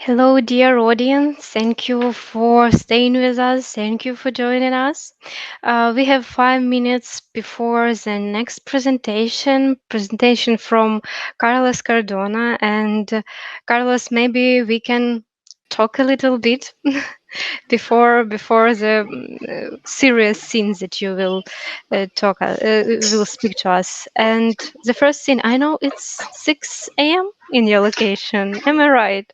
Hello, dear audience. Thank you for staying with us. Thank you for joining us. We have 5 minutes before the next presentation from Carlos Cardona. And Carlos, maybe we can talk a little bit before the serious scenes that you will speak to us. And the first scene, I know it's 6 a.m. in your location. Am I right?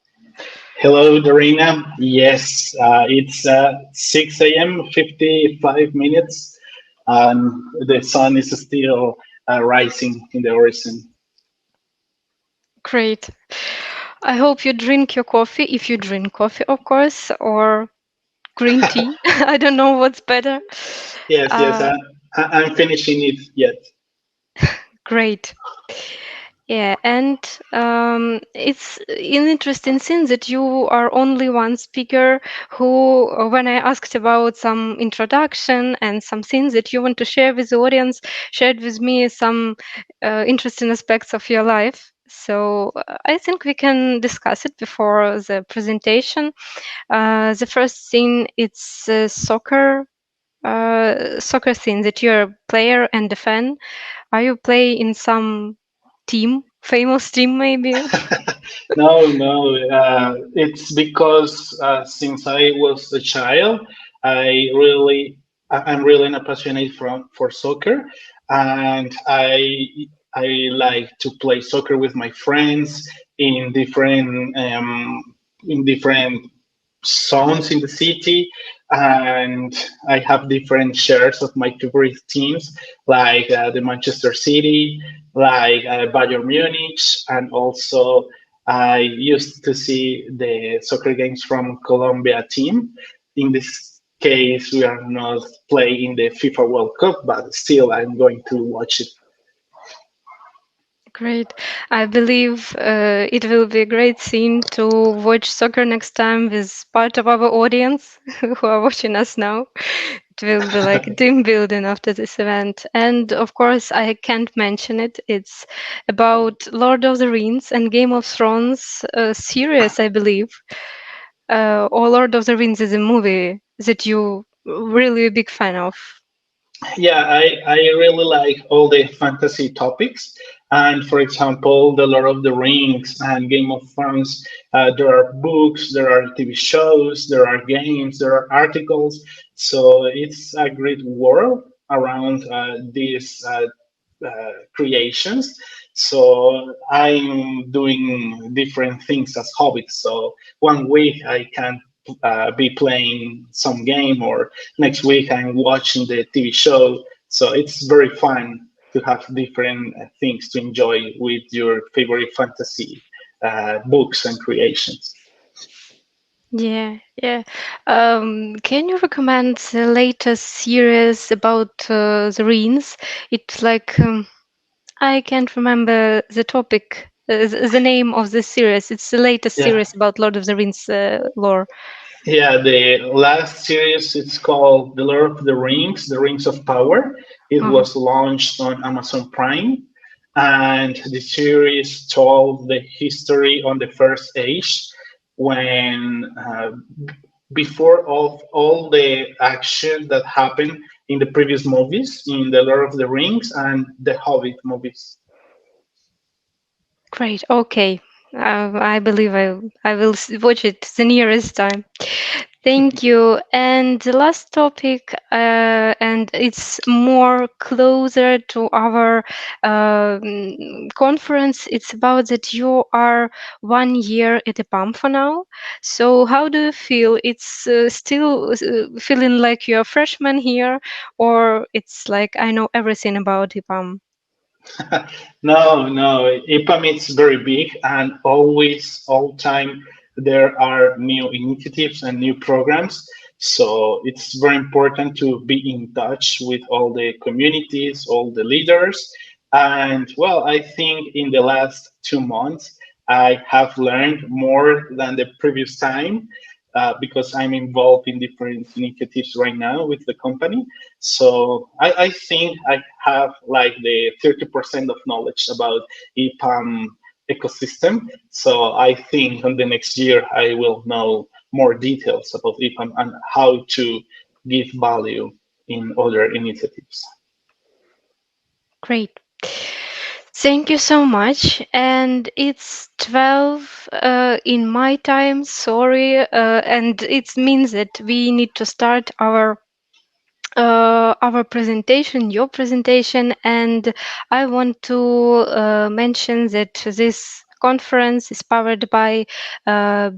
Hello, Dorina. Yes, it's 6 a.m., 55 minutes, and the sun is still rising in the horizon. Great. I hope you drink your coffee, if you drink coffee, of course, or green tea. I don't know what's better. Yes, yes, Uh, I'm finishing it yet. Great. Yeah, and it's an interesting thing that you are only one speaker who, when I asked about some introduction and some things that you want to share with the audience, shared with me some interesting aspects of your life. So I think we can discuss it before the presentation. The first thing, it's soccer thing that you're a player and a fan. Are you play in some team, famous team maybe? No, no, it's because since I was a child, I'm really an passionate for soccer, and I like to play soccer with my friends in different zones in the city, and I have different shares of my favorite teams, like the Manchester City, like Bayern Munich, and also I used to see the soccer games from Colombia team. In this case, we are not playing the FIFA World Cup, but still, I'm going to watch it. Great. I believe it will be a great scene to watch soccer next time with part of our audience who are watching us now. It will be like team building after this event. And of course, I can't mention it. It's about Lord of the Rings and Game of Thrones series, I believe. Or Lord of the Rings is a movie that you really a big fan of. Yeah, I really like all the fantasy topics. And for example, The Lord of the Rings and Game of Thrones, there are books, there are TV shows, there are games, there are articles. So it's a great world around these creations. So I'm doing different things as hobbies. So one week I can be playing some game, or next week I'm watching the TV show. So it's very fun to have different things to enjoy with your favorite fantasy books and creations. Yeah, yeah. Can you recommend the latest series about the Rings? It's like I can't remember the topic, the name of the series. It's the latest Yeah. series about Lord of the Rings lore. Yeah, the last series, it's called The Lord of the Rings, The Rings of Power. It Uh-huh. was launched on Amazon Prime, and the series told the history on the First Age, when before of all the action that happened in the previous movies, in The Lord of the Rings and the Hobbit movies. Great. Okay. I believe I will watch it the nearest time. Thank you. And the last topic, and it's more closer to our conference. It's about that you are 1 year at EPAM for now. So how do you feel? It's still feeling like you're a freshman here, or it's like I know everything about EPAM? No, no. EPAM is very big, and always, all time, there are new initiatives and new programs. So it's very important to be in touch with all the communities, all the leaders. And well, I think in the last 2 months, I have learned more than the previous time, because I'm involved in different initiatives right now with the company. So I think I have like the 30% of knowledge about EPAM ecosystem. So I think on the next year I will know more details about EPAM and how to give value in other initiatives. Great. Thank you so much. And it's 12 in my time, sorry. And it means that we need to start our presentation, your presentation, and I want to mention that this conference is powered by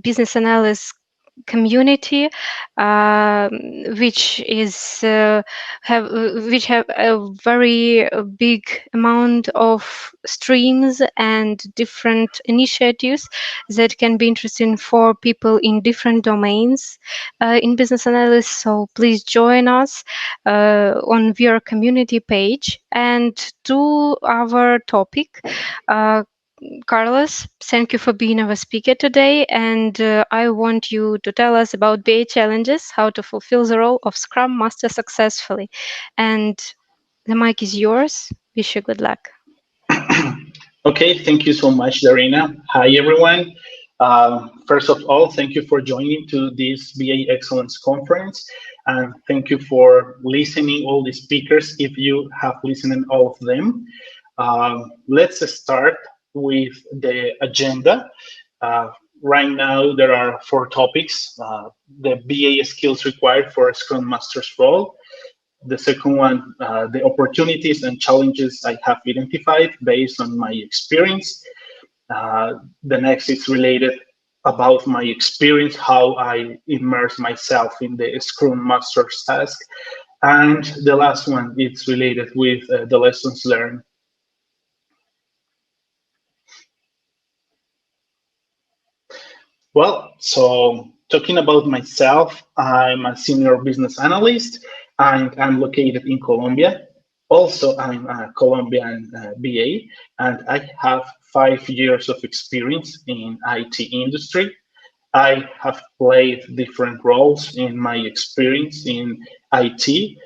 Business Analyst community, um, which is which have a very big amount of streams and different initiatives that can be interesting for people in different domains in business analysis. So please join us on your community page. And to our topic, uh, Carlos, thank you for being our speaker today. And I want you to tell us about BA challenges, how to fulfill the role of Scrum Master successfully. And the mic is yours. Wish you good luck. Okay, thank you so much, Darina. Hi, everyone. First of all, thank you for joining to this BA Excellence Conference, and thank you for listening all the speakers, if you have listened all of them. Let's start with the agenda. Uh, right now, there are four topics. The BA skills required for a Scrum Master's role. The second one, the opportunities and challenges I have identified based on my experience. The next is related about my experience, how I immerse myself in the Scrum Master's task. And the last one, it's related with the lessons learned. Well, so talking about myself, I'm a senior business analyst and I'm located in Colombia. Also, I'm a Colombian BA and I have 5 years of experience in IT industry. I have played different roles in my experience in IT.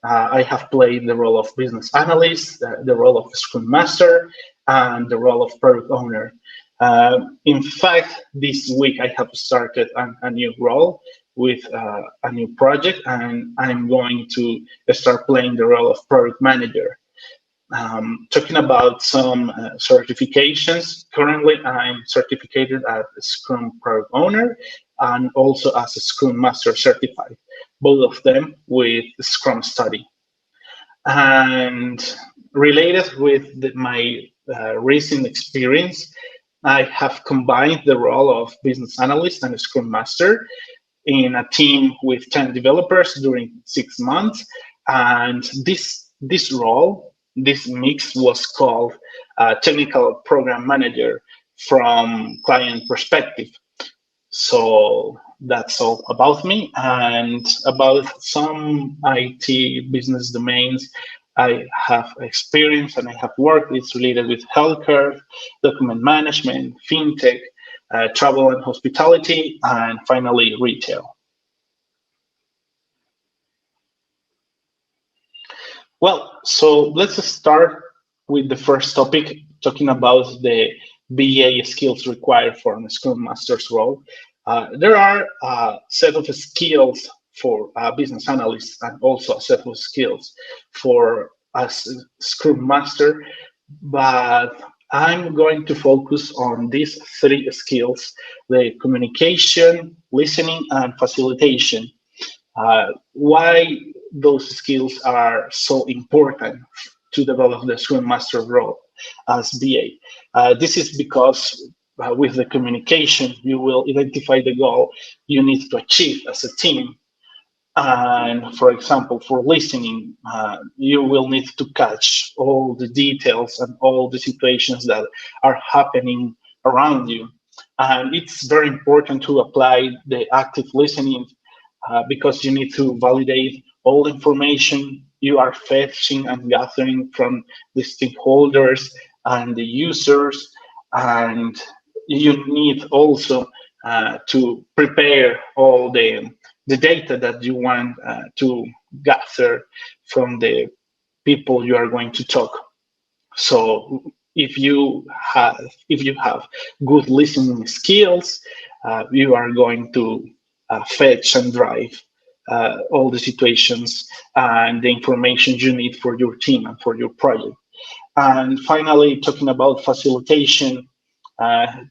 I have played the role of business analyst, the role of Scrum Master, and the role of product owner. In fact, this week I have started a new role with a new project, and I'm going to start playing the role of product manager. Talking about some certifications, currently I'm certificated as a Scrum Product Owner and also as a Scrum Master certified, both of them with Scrum Study. And related with my recent experience, I have combined the role of business analyst and Scrum Master in a team with 10 developers during 6 months. And this role, this mix was called technical program manager from client perspective. So that's all about me and about some IT business domains I have experience and I have worked. It's related with healthcare, document management, fintech, travel and hospitality, and finally retail. Well, so let's start with the first topic, talking about the BA skills required for a Scrum Master's role. There are a set of skills for a business analyst and also a set of skills for a Scrum Master, but I'm going to focus on these three skills: the communication, listening, and facilitation. Why those skills are so important to develop the Scrum Master role as BA. This is because with the communication, you will identify the goal you need to achieve as a team. And for example, for listening, you will need to catch all the details and all the situations that are happening around you. And it's very important to apply the active listening because you need to validate all information you are fetching and gathering from the stakeholders and the users. And you need also to prepare all the data that you want to gather from the people you are going to talk. So if you have good listening skills, you are going to fetch and drive all the situations and the information you need for your team and for your project. And finally, talking about facilitation,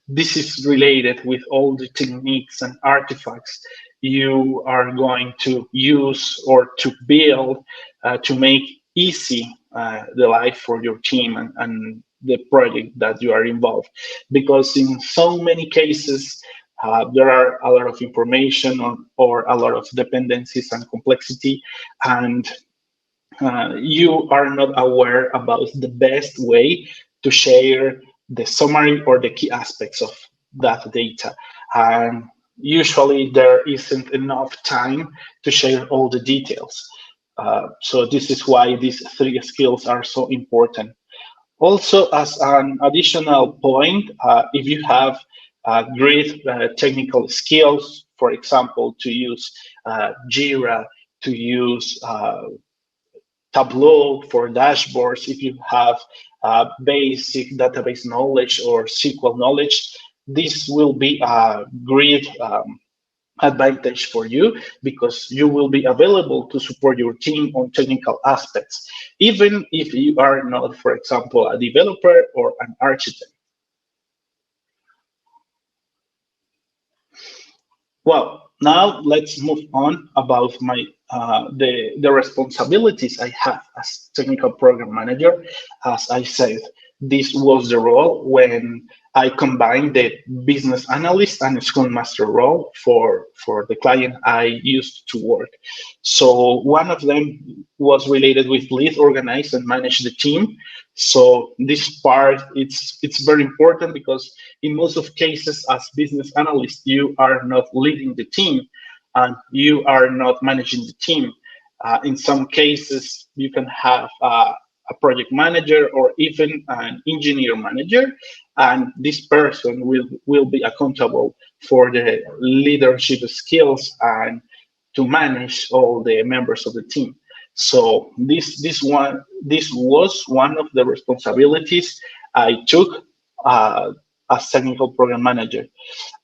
this is related with all the techniques and artifacts you are going to use or to build to make easy the life for your team and the project that you are involved. Because in so many cases, there are a lot of information or a lot of dependencies and complexity, and you are not aware about the best way to share the summary or the key aspects of that data. And usually there isn't enough time to share all the details. So this is why these three skills are so important. Also, as an additional point, if you have great technical skills, for example, to use Jira, to use Tableau for dashboards, if you have basic database knowledge or SQL knowledge, this will be a great advantage for you because you will be available to support your team on technical aspects, even if you are not, for example, a developer or an architect. Well, now let's move on about my the responsibilities I have as technical program manager. As I said, this was the role when I combined the business analyst and Scrum Master role for the client I used to work. So one of them was related with lead, organize, and manage the team. So this part it's very important because in most of cases as business analyst you are not leading the team and you are not managing the team. In some cases you can have a project manager or even an engineer manager, and this person will be accountable for the leadership skills and to manage all the members of the team. So this was one of the responsibilities I took as technical program manager.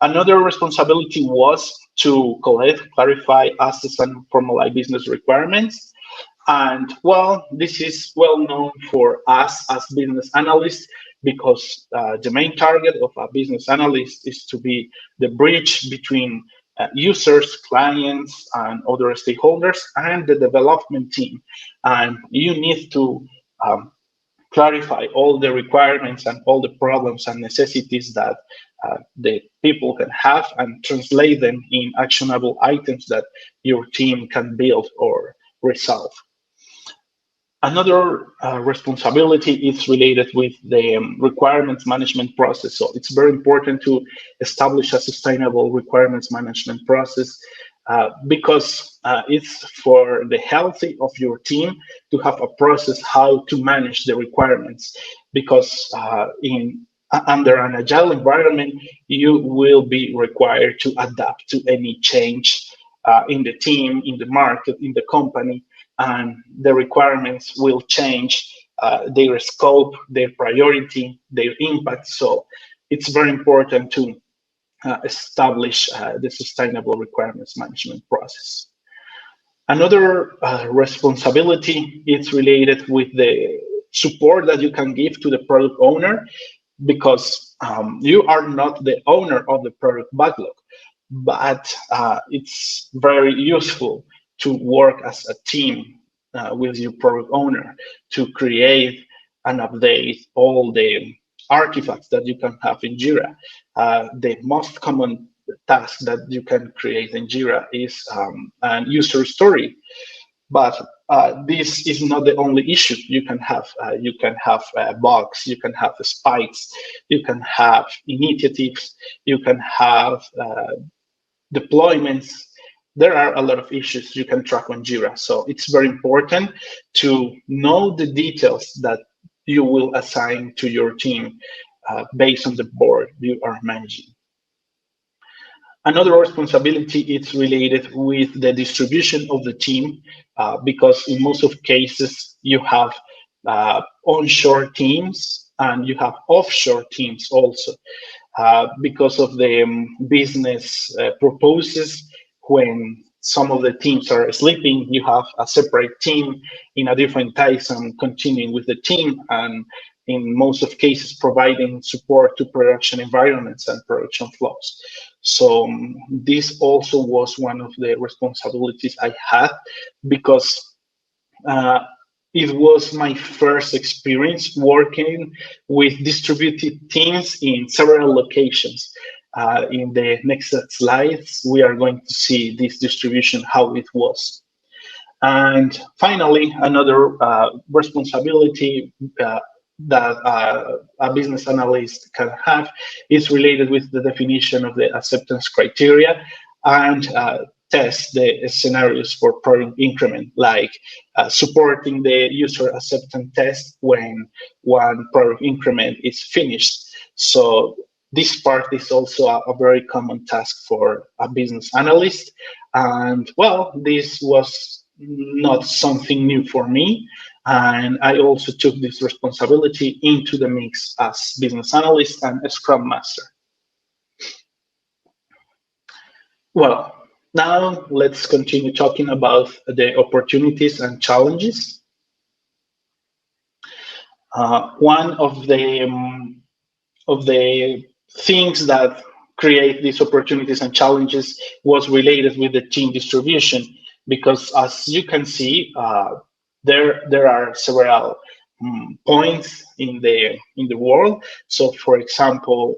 Another responsibility was to collect, clarify, assess, and formalize business requirements. And well, this is well known for us as business analysts because the main target of a business analyst is to be the bridge between users, clients, and other stakeholders and the development team. And you need to clarify all the requirements and all the problems and necessities that the people can have and translate them in actionable items that your team can build or resolve. Another responsibility is related with the requirements management process. So it's very important to establish a sustainable requirements management process because it's for the healthy of your team to have a process how to manage the requirements. Because in under an agile environment, you will be required to adapt to any change in the team, in the market, in the company, and the requirements will change their scope, their priority, their impact. So it's very important to establish the sustainable requirements management process. Another responsibility is related with the support that you can give to the product owner because you are not the owner of the product backlog, but it's very useful to work as a team with your product owner to create and update all the artifacts that you can have in Jira. The most common task that you can create in Jira is an user story, but this is not the only issue you can have. You can have bugs, you can have spikes, you can have initiatives, you can have deployments. There are a lot of issues you can track on Jira. So it's very important to know the details that you will assign to your team based on the board you are managing. Another responsibility is related with the distribution of the team, because in most of cases you have onshore teams and you have offshore teams also. Because of the business purposes, when some of the teams are sleeping, you have a separate team in a different time zone continuing with the team, and in most of cases providing support to production environments and production flows. So this also was one of the responsibilities I had, because uh, it was my first experience working with distributed teams in several locations. In the next slides, we are going to see this distribution, how it was. And finally, another responsibility that a business analyst can have is related with the definition of the acceptance criteria and test the scenarios for product increment, like supporting the user acceptance test when one product increment is finished. So this part is also a very common task for a business analyst. And well, this was not something new for me. And I also took this responsibility into the mix as business analyst and a Scrum Master. Well, now let's continue talking about the opportunities and challenges. One of the things that create these opportunities and challenges was related with the team distribution, because as you can see, there are several points in the world. So, for example,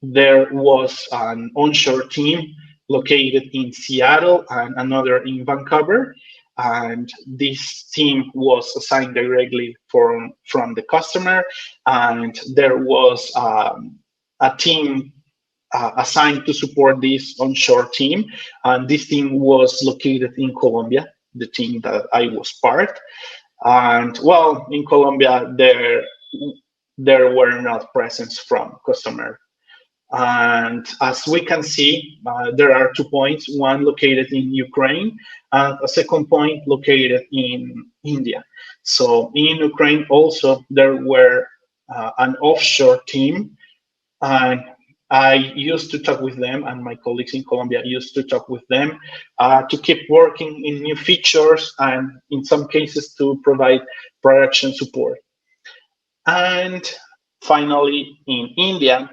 there was an onshore team located in Seattle and another in Vancouver, and this team was assigned directly from the customer, and there was a team assigned to support this onshore team, and this team was located in Colombia, the team that I was part. And well, in Colombia, there were not presence from customer. And as we can see, there are 2 points, one located in Ukraine and a second point located in India. So in Ukraine also, there were an offshore team, and I used to talk with them, and my colleagues in Colombia used to talk with them to keep working in new features and in some cases to provide production support. And finally, in India,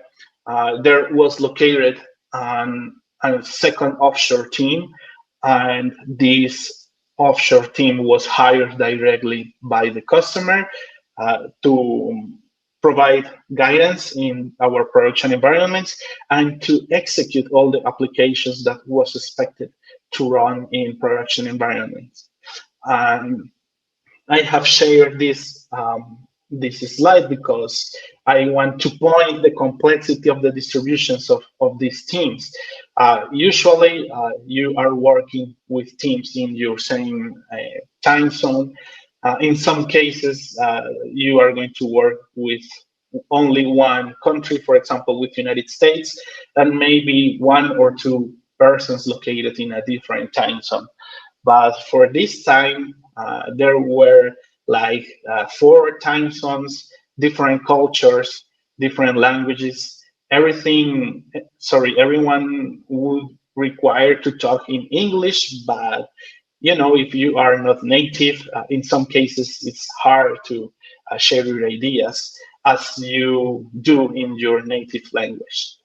there was located a second offshore team, and this offshore team was hired directly by the customer to provide guidance in our production environments and to execute all the applications that was expected to run in production environments. And I have shared this slide because I want to point the complexity of the distributions of these teams. Usually, you are working with teams in your same time zone. In some cases, you are going to work with only one country, for example, with United States, and maybe one or two persons located in a different time zone. But for this time, there were like 4 time zones, different cultures, different languages. Everyone would require to talk in English, but if you are not native, in some cases it's hard to share your ideas as you do in your native language.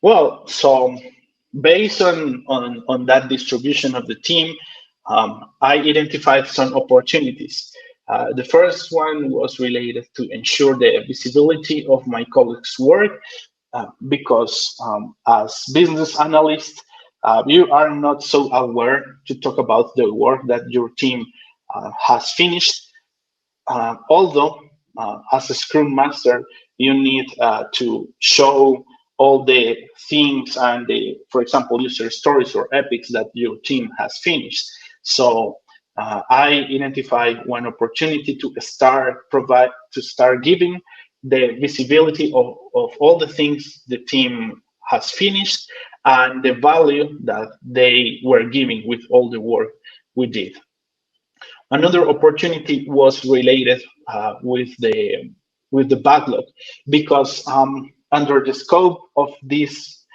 Well, so based on that distribution of the team, I identified some opportunities. The first one was related to ensure the visibility of my colleagues' work, because as business analysts, you are not so aware to talk about the work that your team has finished. Although, as a Scrum Master, you need to show all the things and for example, user stories or epics that your team has finished. So I identified one opportunity to start giving the visibility of all the things the team has finished and the value that they were giving with all the work we did. Another opportunity was related with the backlog because under the scope of this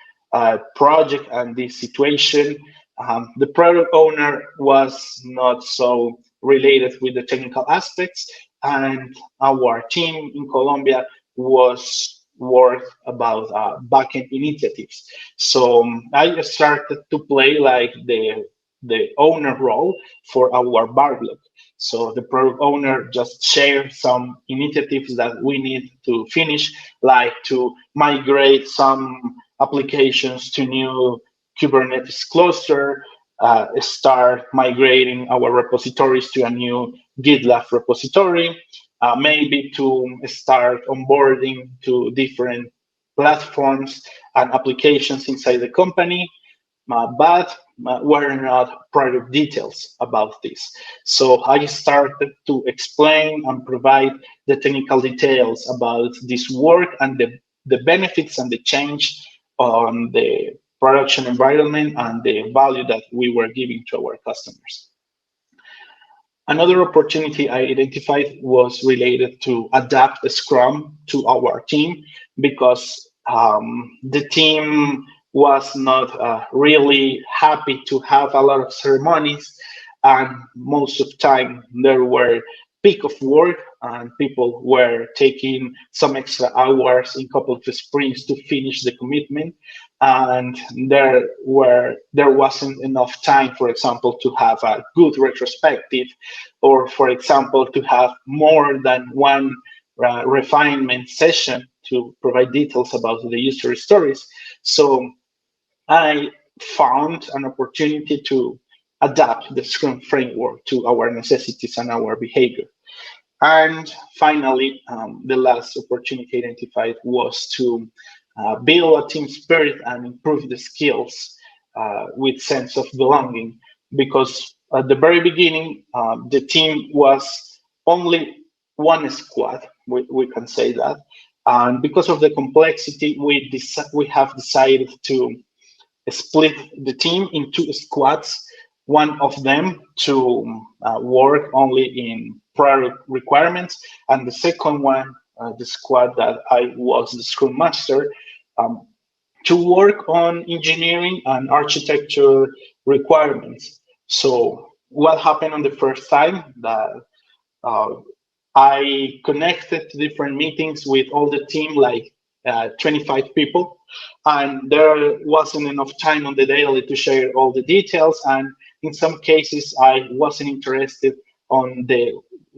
project and this situation, the product owner was not so related with the technical aspects, and our team in Colombia was work about backend initiatives. So I started to play like the owner role for our backlog. So the product owner just shared some initiatives that we need to finish, like to migrate some applications to new Kubernetes cluster, start migrating our repositories to a new GitLab repository, maybe to start onboarding to different platforms and applications inside the company, but were not product details about this. So I started to explain and provide the technical details about this work and the benefits and the change on the production environment and the value that we were giving to our customers. Another opportunity I identified was related to adapt the Scrum to our team because the team was not really happy to have a lot of ceremonies, and most of the time there were peak of work and people were taking some extra hours in couple of sprints to finish the commitment, and there wasn't enough time, for example, to have a good retrospective, or for example to have more than one refinement session to provide details about the user stories. So I found an opportunity to adapt the Scrum framework to our necessities and our behavior. And finally, the last opportunity identified was to build a team spirit and improve the skills with sense of belonging. Because at the very beginning, the team was only one squad. We can say that, and because of the complexity, we have decided to split the team in two squads. One of them to work only in product requirements, and the second one, the squad that I was the Scrum Master, um, to work on engineering and architecture requirements. So what happened on the first time that uh, I connected to different meetings with all the team, like 25 people, and there wasn't enough time on the daily to share all the details. And in some cases, I wasn't interested on the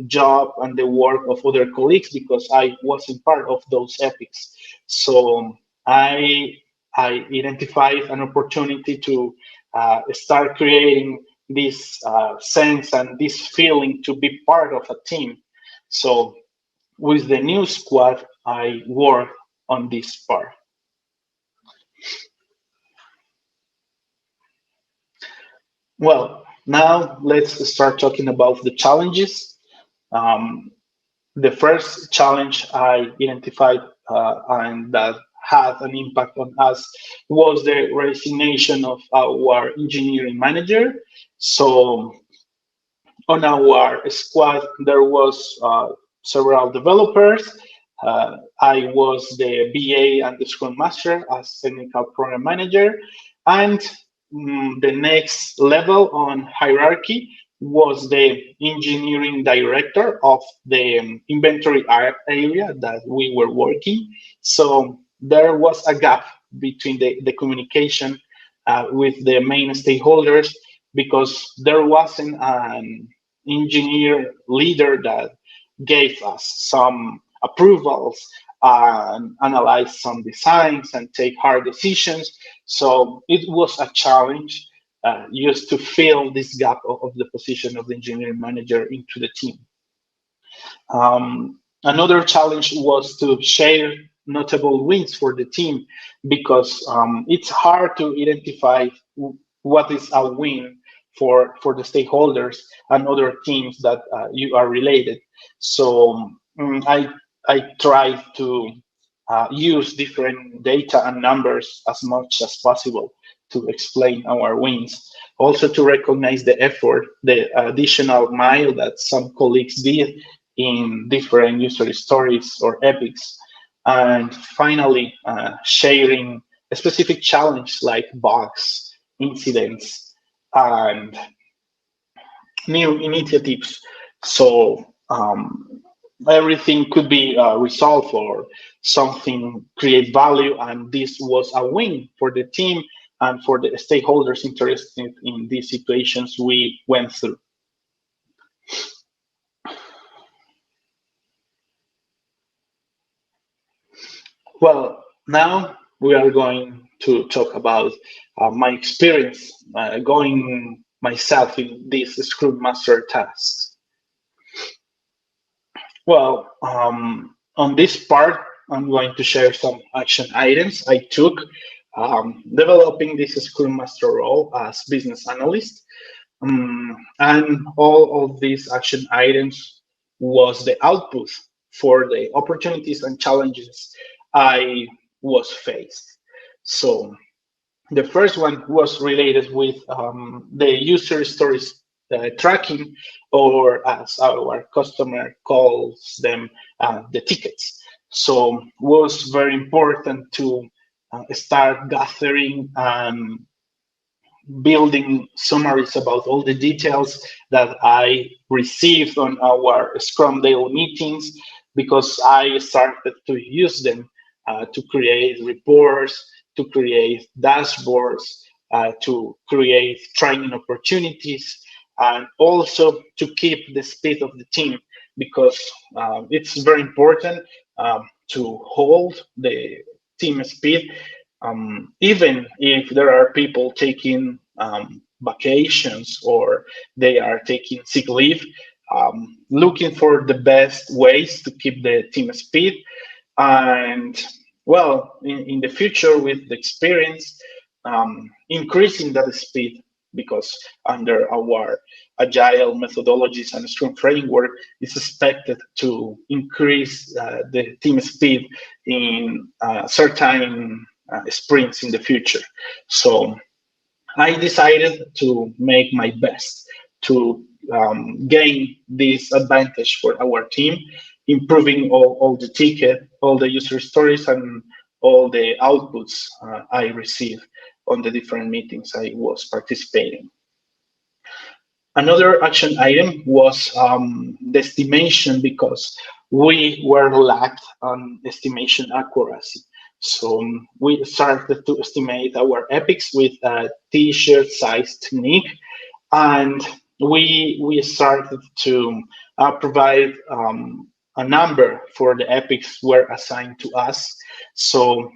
job and the work of other colleagues because I wasn't part of those epics. So I I identified an opportunity to start creating this sense and this feeling to be part of a team. So with the new squad, I work on this part. Well, now let's start talking about the challenges. Um, the first challenge I identified and that had an impact on us was the resignation of our engineering manager. So on our squad, there was several developers. I was the BA and the Scrum Master as technical program manager, and the next level on hierarchy was the engineering director of the inventory area that we were working. So there was a gap between the communication with the main stakeholders because there wasn't an engineer leader that gave us some approvals and analyze some designs and take hard decisions. So it was a challenge just to fill this gap of the position of the engineering manager into the team. Another challenge was to share notable wins for the team because it's hard to identify what is a win for the stakeholders and other teams that you are related. So I try to use different data and numbers as much as possible to explain our wins. Also to recognize the effort, the additional mile that some colleagues did in different user stories or epics. And finally, sharing a specific challenge like bugs, incidents, and new initiatives. So everything could be resolved or something create value, and this was a win for the team and for the stakeholders interested in these situations we went through. Well, now we are going to talk about my experience going myself in these Scrum Master tasks. Well, on this part, I'm going to share some action items I took developing this Scrum Master role as business analyst. And all of these action items was the output for the opportunities and challenges I was faced. So the first one was related with the user stories tracking, or as our customer calls them, the tickets. So was very important to start gathering building summaries about all the details that I received on our Scrum Daily meetings, because I started to use them to create reports, to create dashboards, to create training opportunities, and also to keep the speed of the team, because it's very important to hold the team speed, even if there are people taking vacations or they are taking sick leave, looking for the best ways to keep the team speed. And well, in the future, with the experience, increasing that speed, because under our agile methodologies and Scrum framework is expected to increase the team speed in certain sprints in the future. So I decided to make my best to gain this advantage for our team, improving all the ticket, all the user stories, and all the outputs I received on the different meetings I was participating. Another action item was the estimation, because we were lacked on estimation accuracy. So we started to estimate our epics with a t-shirt size technique, and we started to provide a number for the epics were assigned to us. So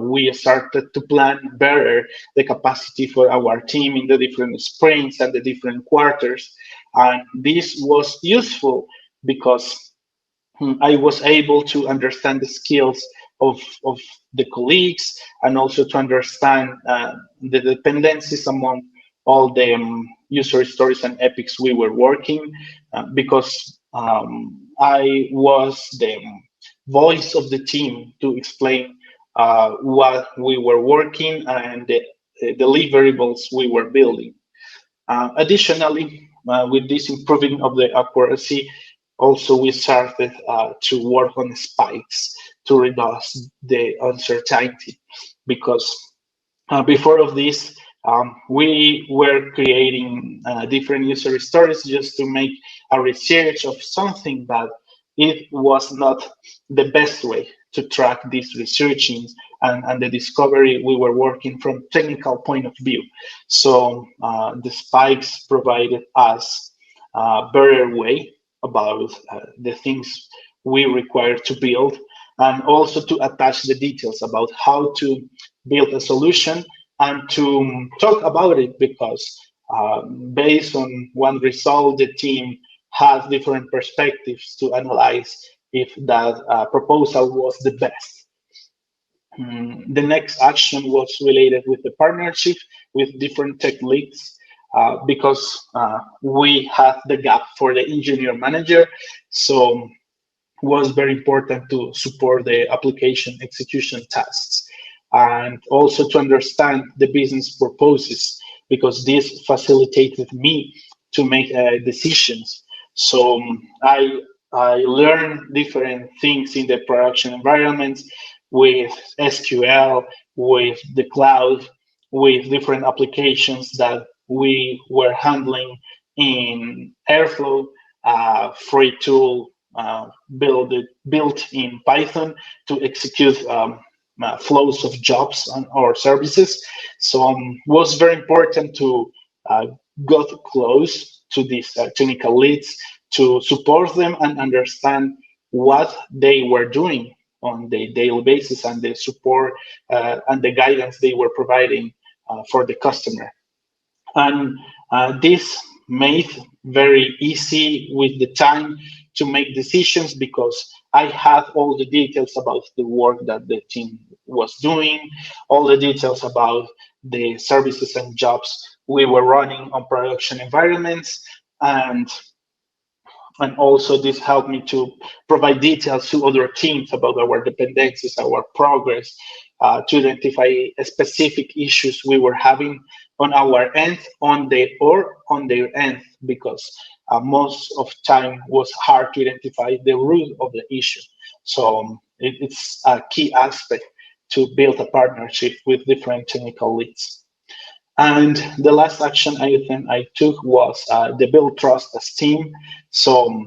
we started to plan better the capacity for our team in the different sprints and the different quarters, and this was useful because I was able to understand the skills of the colleagues, and also to understand the dependencies among all the user stories and epics we were working, because I was the voice of the team to explain what we were working and the deliverables we were building. Additionally, with this improving of the accuracy, also we started to work on spikes to reduce the uncertainty, because before of this, we were creating different user stories just to make a research of something, but it was not the best way to track these researching and the discovery we were working from technical point of view. So the spikes provided us a better way about the things we require to build, and also to attach the details about how to build a solution and to talk about it, because based on one result, the team has different perspectives to analyze if that proposal was the best. The next action was related with the partnership with different tech leads, because we had the gap for the engineer manager. So was very important to support the application execution tasks. and also to understand the business purposes, because this facilitated me to make decisions. So I learned different things in the production environments with SQL, with the cloud, with different applications that we were handling in Airflow, free tool built in Python to execute flows of jobs or services. So was very important to uh, got close to these technical leads to support them and understand what they were doing on the daily basis, and the support and the guidance they were providing for the customer. And this made very easy with the time to make decisions, because I had all the details about the work that the team was doing, all the details about the services and jobs we were running on production environments, and also this helped me to provide details to other teams about our dependencies, our progress, to identify specific issues we were having on our end, on their end, because most of time was hard to identify the root of the issue. So it's a key aspect to build a partnership with different technical leads. And the last action item I took was the build trust as team. So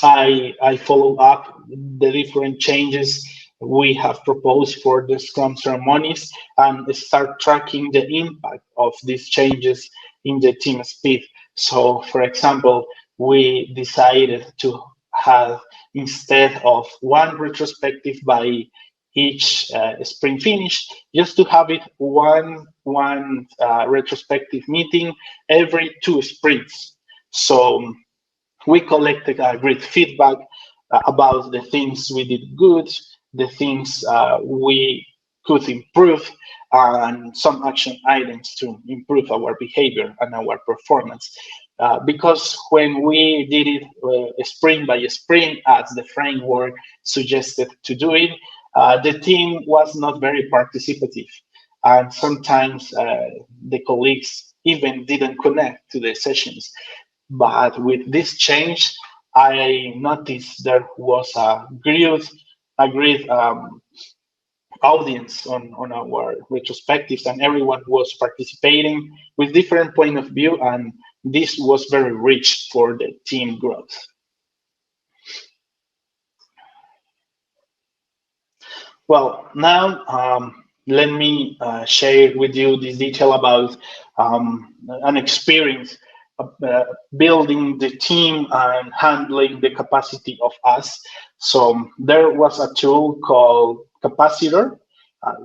I follow up the different changes we have proposed for the Scrum ceremonies, and start tracking the impact of these changes in the team speed. So, for example, we decided to have, instead of one retrospective by each sprint finish, just to have it one retrospective meeting every 2 sprints. So we collected great feedback about the things we did good, the things we could improve, and some action items to improve our behavior and our performance. Because when we did it sprint by sprint, as the framework suggested to do it, the team was not very participative. And sometimes the colleagues even didn't connect to the sessions. But with this change, I noticed there was a great audience on our retrospectives, and everyone was participating with different point of view, and this was very rich for the team growth. Well, now let me share with you this detail about an experience building the team and handling the capacity of us. So there was a tool called Capacitor.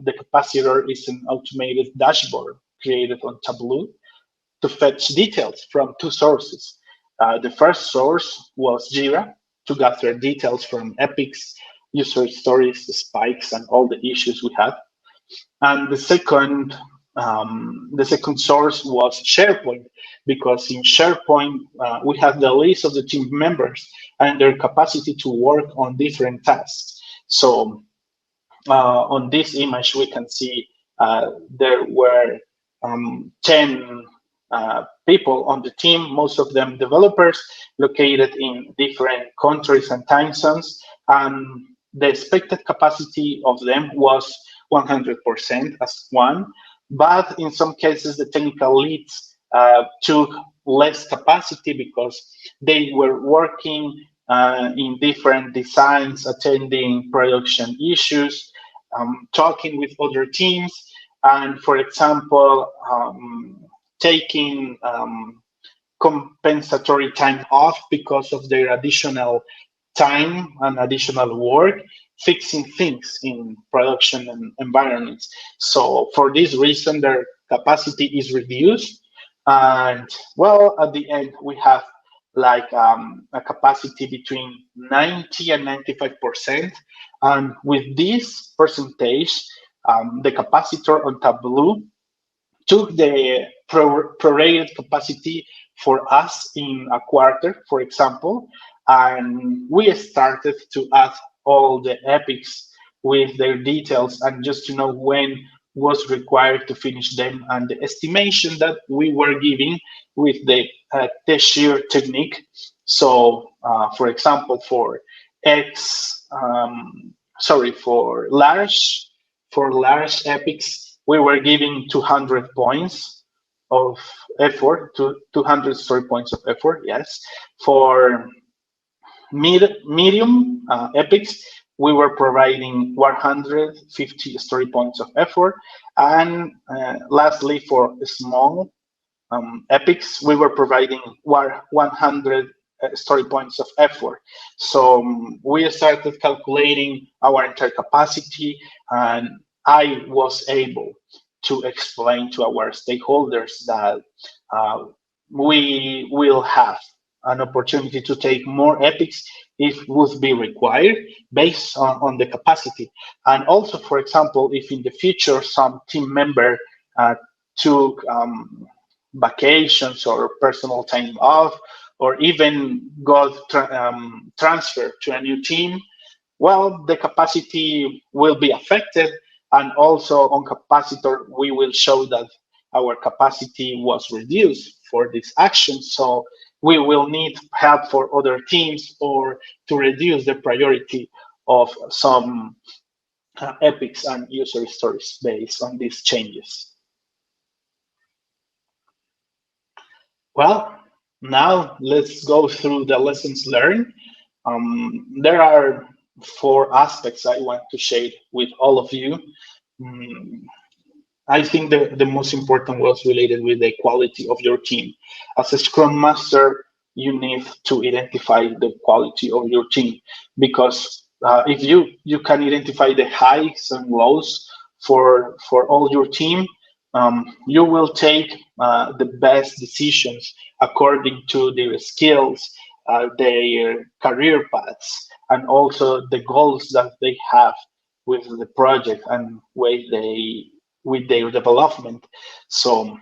The Capacitor is an automated dashboard created on Tableau to fetch details from two sources. The first source was Jira, to gather details from epics, user stories, spikes, and all the issues we had. And the second source was SharePoint, because in SharePoint we have the list of the team members and their capacity to work on different tasks. So on this image, we can see there were 10 people on the team, most of them developers, located in different countries and time zones. And the expected capacity of them was 100% as one. But in some cases, the technical leads took less capacity, because they were working in different designs, attending production issues, talking with other teams, and, for example, taking compensatory time off because of their additional time and additional work fixing things in production and environments. So for this reason, their capacity is reduced. And, well, at the end, we have like a capacity between 90 and 95%. And with this percentage, the capacitor on Tableau took the prorated capacity for us in a quarter, for example, and we started to add all the epics with their details and just to know when was required to finish them and the estimation that we were giving with the Teshir technique. So, for example, for X, for large epics, we were giving 200 points of effort, to 200 story points of effort, yes. For medium epics, we were providing 150 story points of effort. And lastly, for small epics, we were providing 100 story points of effort. So we started calculating our entire capacity, and I was able to explain to our stakeholders that uh, we will have an opportunity to take more epics if would be required based on the capacity. And also, for example, if in the future some team member took vacations or personal time off, or even got transferred to a new team, well, the capacity will be affected. And also on capacitor, we will show that our capacity was reduced for this action. So we will need help for other teams or to reduce the priority of some epics and user stories based on these changes. Well, now let's go through the lessons learned. There are four aspects I want to share with all of you. Mm, I think the most important was related with the quality of your team. As a Scrum Master, you need to identify the quality of your team, because if you can identify the highs and lows for all your team, you will take the best decisions according to their skills, their career paths, and also the goals that they have with the project and way they with their development. So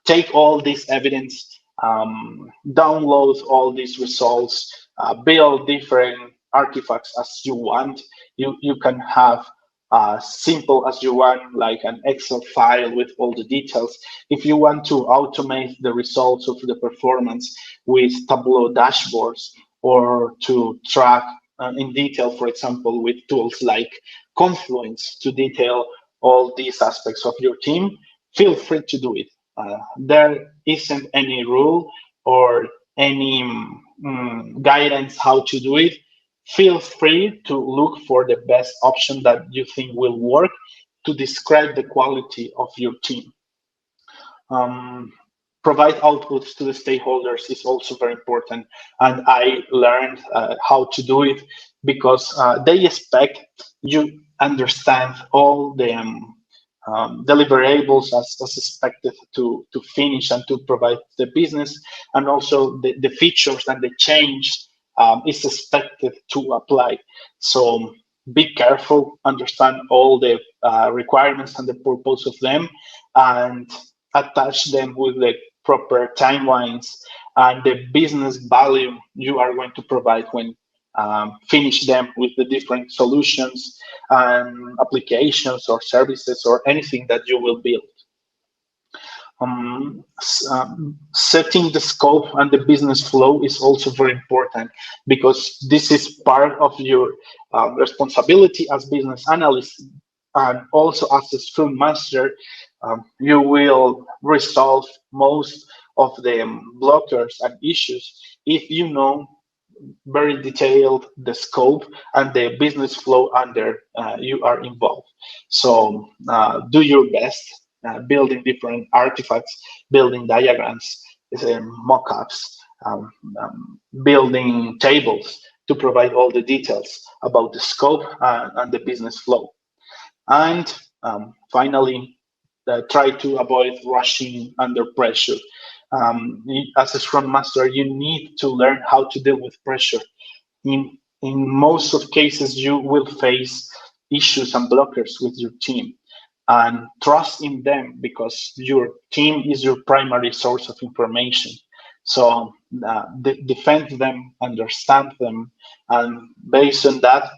take all this evidence, download all these results, build different artifacts as you want. You can have simple as you want, like an Excel file with all the details. If you want to automate the results of the performance with Tableau dashboards, or to track in detail, for example, with tools like Confluence to detail all these aspects of your team, feel free to do it. There isn't any rule or any guidance how to do it. Feel free to look for the best option that you think will work to describe the quality of your team. Um, Provide outputs to the stakeholders is also very important, and I learned how to do it because they expect you understand all the deliverables as expected to finish and to provide the business, and also the features and the change is expected to apply. So be careful, understand all the requirements and the purpose of them, and attach them with the proper timelines and the business value you are going to provide when finish them with the different solutions and applications or services or anything that you will build. Setting the scope and the business flow is also very important, because this is part of your responsibility as business analyst, and also as a Scrum Master. You will resolve most of the blockers and issues if you know very detailed the scope and the business flow under you are involved. So do your best building different artifacts, building diagrams, mock-ups, building tables to provide all the details about the scope and the business flow. And finally, try to avoid rushing under pressure. As a Scrum Master, you need to learn how to deal with pressure. In most of cases, you will face issues and blockers with your team, and trust in them, because your team is your primary source of information. So defend them, understand them, and based on that,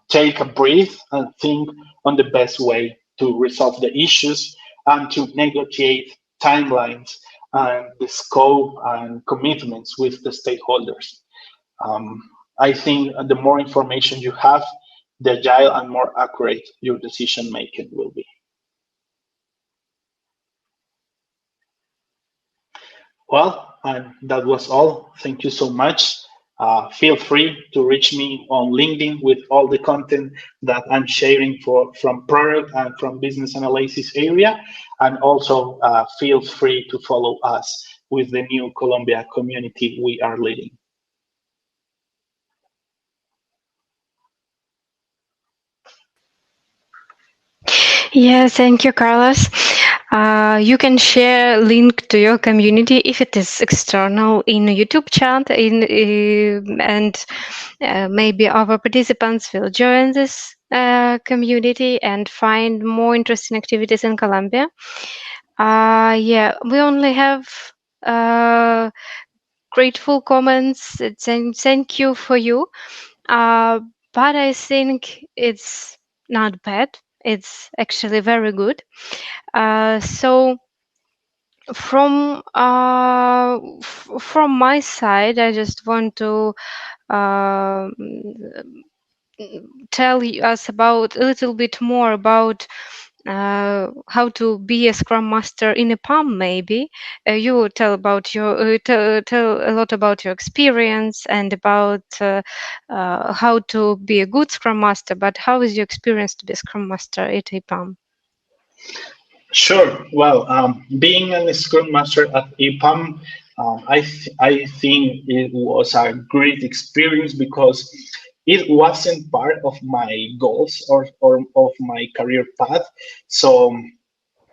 take a breath and think on the best way to resolve the issues and to negotiate timelines and the scope and commitments with the stakeholders. Um, I think the more information you have, the agile and more accurate your decision making will be. Well, and that was all. Thank you so much. Feel free to reach me on LinkedIn with all the content that I'm sharing from product and from business analysis area. And also feel free to follow us with the new Colombia community we are leading. Yeah, thank you, Carlos. You can share link to your community if it is external in a YouTube chat, and maybe our participants will join this community and find more interesting activities in Colombia. Yeah, we only have uh, grateful comments. Thank you for you. Uh, but I think it's not bad. It's actually very good. So from my side, I just want to um us about a little bit more about how to be a Scrum Master in a EPAM. Maybe you tell about your tell a lot about your experience and about how to be a good Scrum Master. But how is your experience to be a Scrum Master at EPAM? Sure. Well, being a Scrum Master at EPAM, I think it was a great experience because it wasn't part of my goals or of my career path. So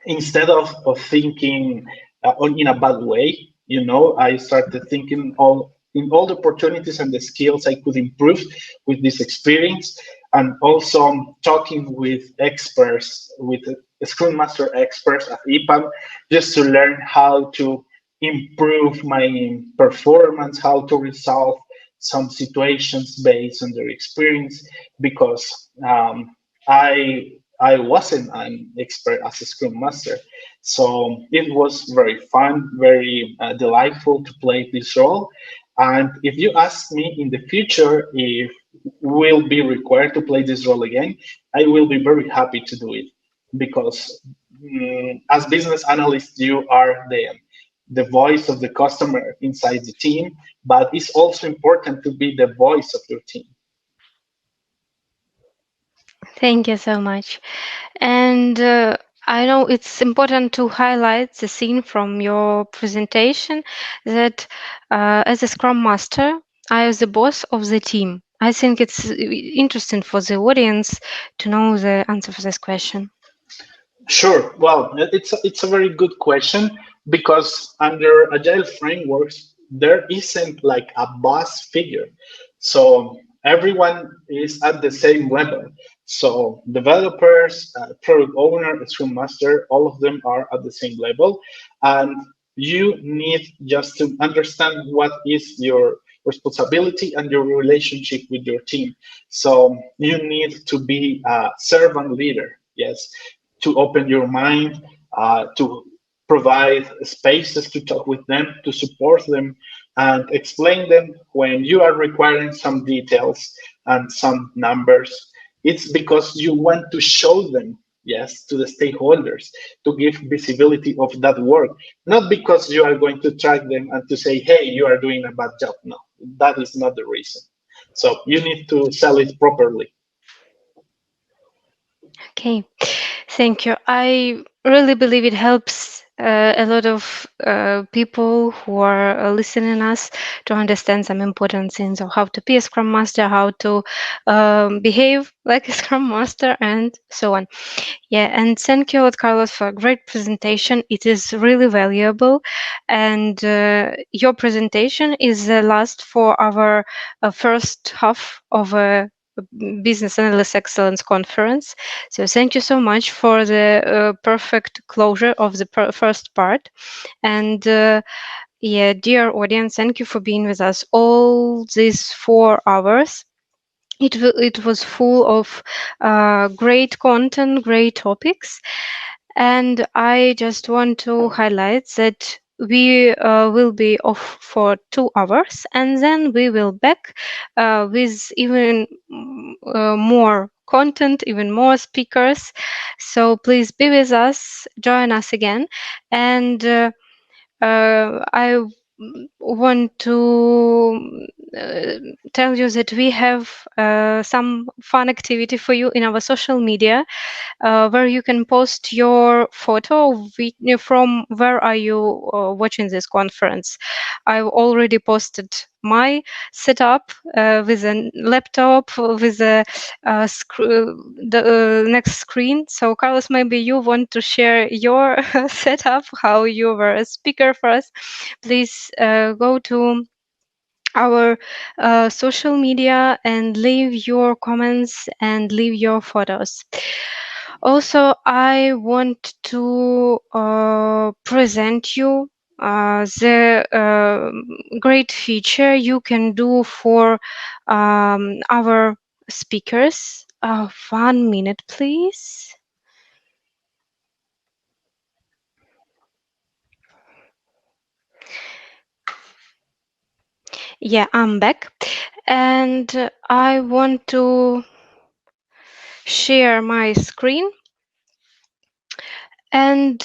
instead of thinking in a bad way, I started thinking all in all the opportunities and the skills I could improve with this experience, and also talking with experts, with Scrum Master experts at EPAM, just to learn how to improve my performance, how to resolve some situations based on their experience, because I wasn't an expert as a Scrum Master. So it was very fun, very delightful to play this role. And if you ask me in the future if will be required to play this role again, I will be very happy to do it because as business analyst, you are the voice of the customer inside the team, but it's also important to be the voice of your team. Thank you so much. And I know it's important to highlight the scene from your presentation that as a Scrum Master, I was the boss of the team. I think it's interesting for the audience to know the answer for this question. Sure. Well, it's a very good question because under agile frameworks, there isn't like a boss figure. So everyone is at the same level. So developers, product owner, Scrum Master, all of them are at the same level. And you need just to understand what is your responsibility and your relationship with your team. So you need to be a servant leader. Yes, to open your mind, to provide spaces to talk with them, to support them, and explain them when you are requiring some details and some numbers. It's because you want to show them, yes, to the stakeholders to give visibility of that work, not because you are going to track them and to say, hey, you are doing a bad job. No, that is not the reason. So you need to sell it properly. Okay, thank you. I really believe it helps a lot of people who are listening us to understand some important things of how to be a Scrum Master, how to behave like a Scrum Master, and so on. Yeah, and thank you, Carlos, for a great presentation. It is really valuable, and your presentation is the last for our first half of a Business Analyst Excellence Conference. So thank you so much for the perfect closure of the first part. And yeah, dear audience, thank you for being with us all these 4 hours. It was full of great content, great topics, and I just want to highlight that we will be off for 2 hours, and then we will back with even more content, even more speakers. So please be with us, join us again, and I want to tell you that we have some fun activity for you in our social media, where you can post your photo of from where are you watching this conference. I've already posted my setup with a laptop with a the next screen. So Carlos, maybe you want to share your setup, how you were a speaker for us. Please go to our social media and leave your comments and leave your photos. Also, I want to present you the great feature you can do for our speakers. 1 minute, please. Yeah, I'm back. And I want to share my screen and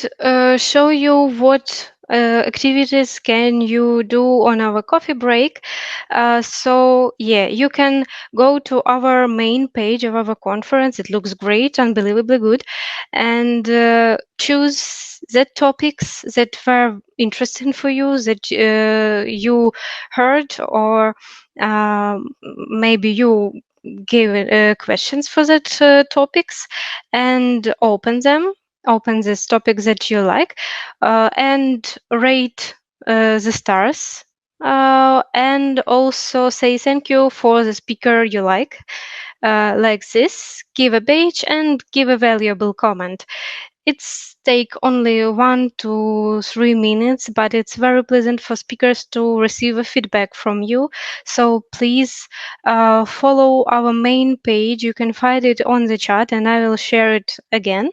show you what activities can you do on our coffee break. So yeah, you can go to our main page of our conference. It looks great, unbelievably good, and choose the topics that were interesting for you, that you heard, or maybe you gave questions for that topics, and open this topic that you like, and rate the stars, and also say thank you for the speaker you like this, give a badge and give a valuable comment. It's take only 1 to 3 minutes, but it's very pleasant for speakers to receive a feedback from you. So please follow our main page. You can find it on the chat, and I will share it again.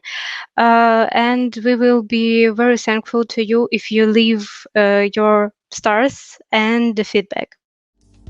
And we will be very thankful to you if you leave your stars and the feedback.